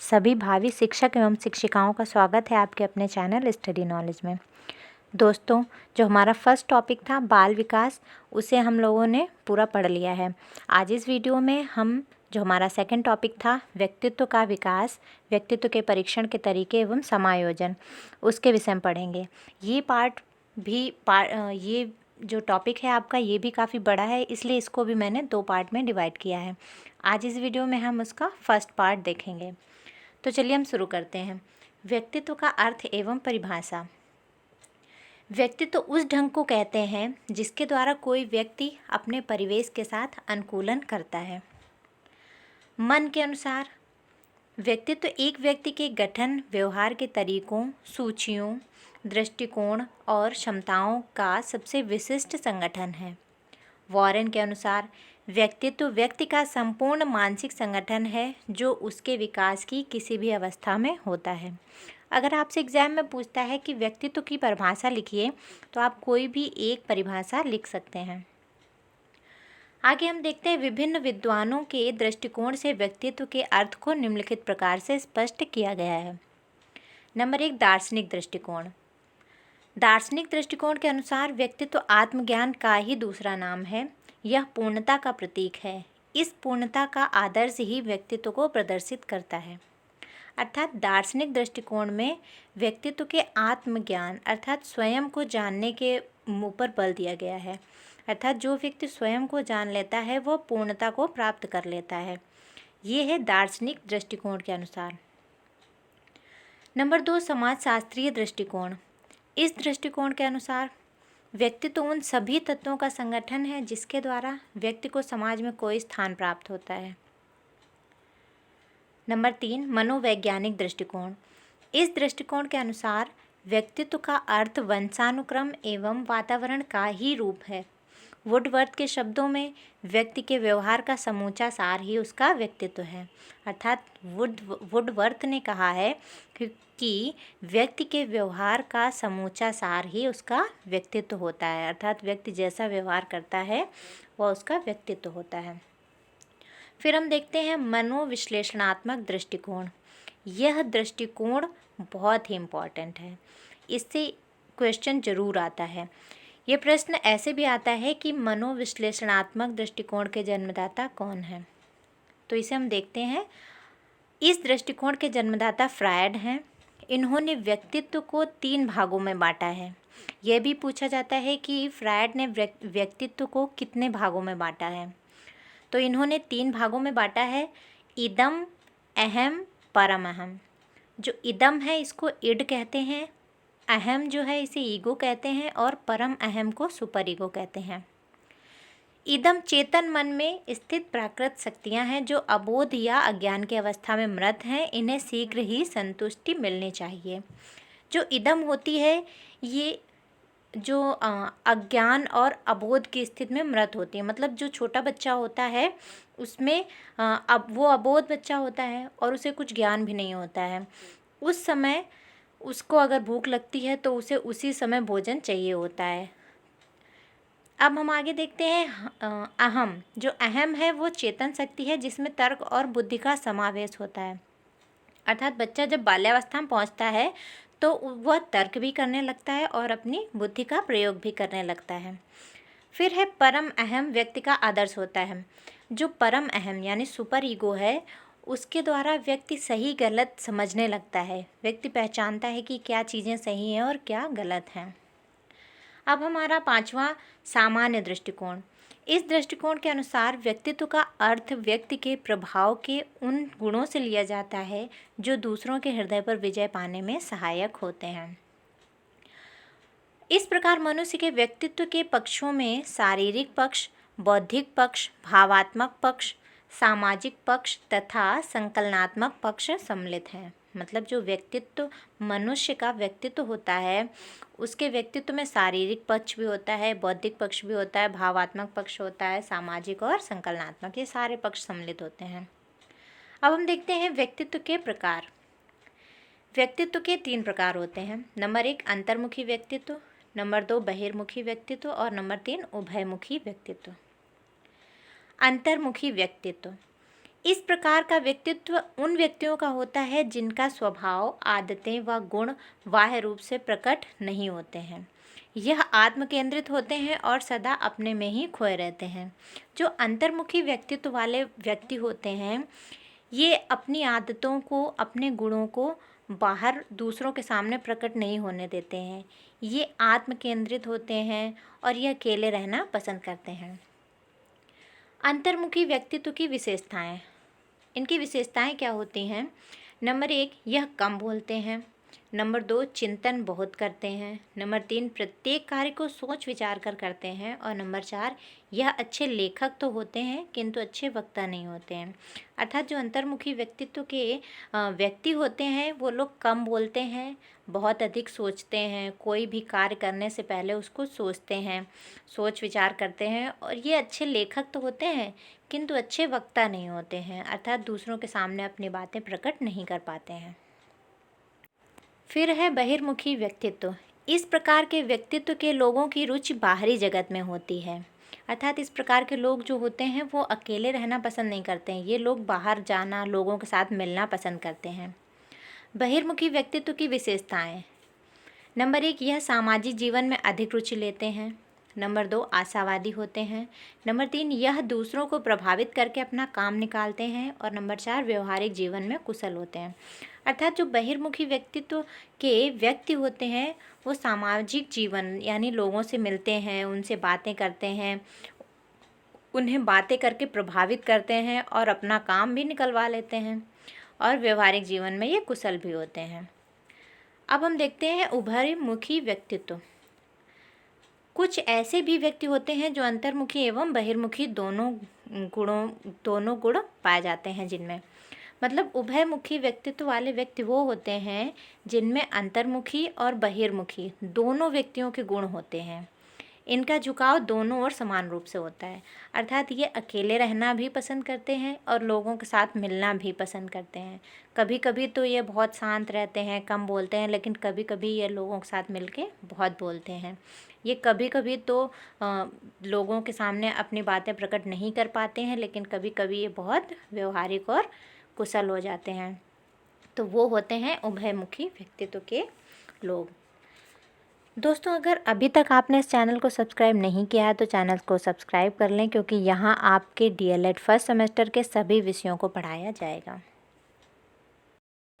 सभी भावी शिक्षक एवं शिक्षिकाओं का स्वागत है आपके अपने चैनल स्टडी नॉलेज में। दोस्तों, जो हमारा फर्स्ट टॉपिक था बाल विकास, उसे हम लोगों ने पूरा पढ़ लिया है। आज इस वीडियो में हम जो हमारा सेकंड टॉपिक था व्यक्तित्व का विकास, व्यक्तित्व के परीक्षण के तरीके एवं समायोजन, उसके विषय में पढ़ेंगे। ये जो टॉपिक है आपका ये भी काफ़ी बड़ा है, इसलिए इसको भी मैंने 2 पार्ट में डिवाइड किया है। आज इस वीडियो में हम उसका फर्स्ट पार्ट देखेंगे। तो चलिए हम शुरू करते हैं। व्यक्तित्व का अर्थ एवं परिभाषा। व्यक्तित्व उस ढंग को कहते हैं जिसके द्वारा कोई व्यक्ति अपने परिवेश के साथ अनुकूलन करता है। मन के अनुसार व्यक्तित्व एक व्यक्ति के गठन, व्यवहार के तरीकों, सूचियों, दृष्टिकोण और क्षमताओं का सबसे विशिष्ट संगठन है। वॉरेन के अनुसार व्यक्तित्व व्यक्ति का संपूर्ण मानसिक संगठन है जो उसके विकास की किसी भी अवस्था में होता है। अगर आपसे एग्जाम में पूछता है कि व्यक्तित्व की परिभाषा लिखिए, तो आप कोई भी एक परिभाषा लिख सकते हैं। आगे हम देखते हैं विभिन्न विद्वानों के दृष्टिकोण से व्यक्तित्व के अर्थ को निम्नलिखित प्रकार से स्पष्ट किया गया है। नंबर 1, दार्शनिक दृष्टिकोण। दार्शनिक दृष्टिकोण के अनुसार व्यक्तित्व आत्मज्ञान का ही दूसरा नाम है। यह पूर्णता का प्रतीक है। इस पूर्णता का आदर्श ही व्यक्तित्व को प्रदर्शित करता है। अर्थात दार्शनिक दृष्टिकोण में व्यक्तित्व के आत्मज्ञान अर्थात स्वयं को जानने के ऊपर बल दिया गया है। अर्थात जो व्यक्ति स्वयं को जान लेता है वह पूर्णता को प्राप्त कर लेता है। ये है दार्शनिक दृष्टिकोण के अनुसार। नंबर 2, समाजशास्त्रीय दृष्टिकोण। इस दृष्टिकोण के अनुसार व्यक्तित्व उन सभी तत्वों का संगठन है जिसके द्वारा व्यक्ति को समाज में कोई स्थान प्राप्त होता है। नंबर 3, मनोवैज्ञानिक दृष्टिकोण। इस दृष्टिकोण के अनुसार व्यक्तित्व का अर्थ वंशानुक्रम एवं वातावरण का ही रूप है। वुडवर्थ के शब्दों में व्यक्ति के व्यवहार का समूचा सार ही उसका व्यक्तित्व है। अर्थात वुडवर्थ ने कहा है कि व्यक्ति के व्यवहार का समूचा सार ही उसका व्यक्तित्व होता है। अर्थात व्यक्ति जैसा व्यवहार करता है वह उसका व्यक्तित्व होता है। फिर हम देखते हैं मनोविश्लेषणात्मक दृष्टिकोण। यह दृष्टिकोण बहुत ही इम्पॉर्टेंट है। इससे क्वेश्चन जरूर आता है। ये प्रश्न ऐसे भी आता है कि मनोविश्लेषणात्मक दृष्टिकोण के जन्मदाता कौन है। तो इसे हम देखते हैं। इस दृष्टिकोण के जन्मदाता फ्रायड हैं। इन्होंने व्यक्तित्व को 3 भागों में बांटा है। यह भी पूछा जाता है कि फ्रायड ने व्यक्तित्व को कितने भागों में बांटा है। तो इन्होंने 3 भागों में बांटा है, इदम, अहम, परम अहम। जो इदम है इसको इड कहते हैं, अहम जो है इसे ईगो कहते हैं और परम अहम को सुपर ईगो कहते हैं। इदम चेतन मन में स्थित प्राकृत शक्तियां हैं जो अबोध या अज्ञान की अवस्था में मृत हैं। इन्हें शीघ्र ही संतुष्टि मिलनी चाहिए। जो इदम होती है ये जो अज्ञान और अबोध की स्थिति में मृत होती है। मतलब जो छोटा बच्चा होता है उसमें अब वो अबोध बच्चा होता है और उसे कुछ ज्ञान भी नहीं होता है। उस समय उसको अगर भूख लगती है तो उसे उसी समय भोजन चाहिए होता है। अब हम आगे देखते हैं अहम। जो अहम है वो चेतन शक्ति है जिसमें तर्क और बुद्धि का समावेश होता है। अर्थात बच्चा जब बाल्यावस्था में पहुंचता है तो वह तर्क भी करने लगता है और अपनी बुद्धि का प्रयोग भी करने लगता है। फिर है परम अहम। व्यक्ति का आदर्श होता है। जो परम अहम यानी सुपर ईगो है उसके द्वारा व्यक्ति सही गलत समझने लगता है। व्यक्ति पहचानता है कि क्या चीज़ें सही हैं और क्या गलत हैं। अब हमारा 5वां सामान्य दृष्टिकोण। इस दृष्टिकोण के अनुसार व्यक्तित्व का अर्थ व्यक्ति के प्रभाव के उन गुणों से लिया जाता है जो दूसरों के हृदय पर विजय पाने में सहायक होते हैं। इस प्रकार मनुष्य के व्यक्तित्व के पक्षों में शारीरिक पक्ष, बौद्धिक पक्ष, भावात्मक पक्ष, सामाजिक पक्ष तथा संकलनात्मक पक्ष सम्मिलित हैं। मतलब जो व्यक्तित्व मनुष्य का व्यक्तित्व होता है उसके व्यक्तित्व में शारीरिक पक्ष भी होता है, बौद्धिक पक्ष भी होता है, भावात्मक पक्ष होता है, सामाजिक और संकलनात्मक, ये सारे पक्ष सम्मिलित होते हैं। अब हम देखते हैं व्यक्तित्व के प्रकार। व्यक्तित्व के 3 प्रकार होते हैं। नंबर 1, अंतर्मुखी व्यक्तित्व, नंबर 2, बहिर्मुखी व्यक्तित्व और नंबर 3, उभयमुखी व्यक्तित्व। अंतर्मुखी व्यक्तित्व इस प्रकार का व्यक्तित्व उन व्यक्तियों का होता है जिनका स्वभाव, आदतें व गुण बाह्य रूप से प्रकट नहीं होते हैं। यह आत्मकेंद्रित होते हैं और सदा अपने में ही खोए रहते हैं। जो अंतर्मुखी व्यक्तित्व वाले व्यक्ति होते हैं, ये अपनी आदतों को, अपने गुणों को बाहर दूसरों के सामने प्रकट नहीं होने देते हैं। ये आत्मकेंद्रित होते हैं और ये अकेले रहना पसंद करते हैं। अंतर्मुखी व्यक्तित्व की विशेषताएं। इनकी विशेषताएं क्या होती हैं? नंबर 1, यह कम बोलते हैं। नंबर 2, चिंतन बहुत करते हैं। नंबर 3, प्रत्येक कार्य को सोच विचार कर करते हैं। और नंबर 4, यह अच्छे लेखक तो होते हैं किंतु अच्छे वक्ता नहीं होते हैं। अर्थात जो अंतर्मुखी व्यक्तित्व के व्यक्ति होते हैं वो लोग कम बोलते हैं, बहुत अधिक सोचते हैं, कोई भी कार्य करने से पहले उसको सोचते हैं, सोच विचार करते हैं। और ये अच्छे लेखक तो होते हैं किंतु अच्छे वक्ता नहीं होते हैं, अर्थात दूसरों के सामने अपनी बातें प्रकट नहीं कर पाते हैं। फिर है बहिर्मुखी व्यक्तित्व। इस प्रकार के व्यक्तित्व के लोगों की रुचि बाहरी जगत में होती है। अर्थात इस प्रकार के लोग जो होते हैं वो अकेले रहना पसंद नहीं करते हैं, ये लोग बाहर जाना, लोगों के साथ मिलना पसंद करते हैं। बहिर्मुखी व्यक्तित्व की विशेषताएं। नंबर 1, यह सामाजिक जीवन में अधिक रुचि लेते हैं। नंबर 2, आशावादी होते हैं। नंबर 3, यह दूसरों को प्रभावित करके अपना काम निकालते हैं। और नंबर 4, व्यवहारिक जीवन में कुशल होते हैं। अर्थात जो बहिर्मुखी व्यक्तित्व के व्यक्ति होते हैं वो सामाजिक जीवन यानी लोगों से मिलते हैं, उनसे बातें करते हैं, उन्हें बातें करके प्रभावित करते हैं और अपना काम भी निकलवा लेते हैं। और व्यवहारिक जीवन में ये कुशल भी होते हैं। अब हम देखते हैं उभयमुखी व्यक्तित्व। कुछ ऐसे भी व्यक्ति होते हैं जो अंतर्मुखी एवं बहिर्मुखी दोनों गुण पाए जाते हैं जिनमें, मतलब उभयमुखी व्यक्तित्व वाले व्यक्ति वो होते हैं जिनमें अंतर्मुखी और बहिर्मुखी दोनों व्यक्तियों के गुण होते हैं। इनका झुकाव दोनों ओर समान रूप से होता है, अर्थात ये अकेले रहना भी पसंद करते हैं और लोगों के साथ मिलना भी पसंद करते हैं। कभी कभी तो ये बहुत शांत रहते हैं, कम बोलते हैं, लेकिन कभी कभी ये लोगों के साथ मिलके बहुत बोलते हैं। ये कभी कभी तो लोगों के सामने अपनी बातें प्रकट नहीं कर पाते हैं, लेकिन कभी कभी ये बहुत व्यवहारिक और कुशल हो जाते हैं। तो वो होते हैं उभयमुखी व्यक्तित्व के लोग। दोस्तों, अगर अभी तक आपने इस चैनल को सब्सक्राइब नहीं किया है तो चैनल को सब्सक्राइब कर लें, क्योंकि यहाँ आपके DLED फर्स्ट सेमेस्टर के सभी विषयों को पढ़ाया जाएगा।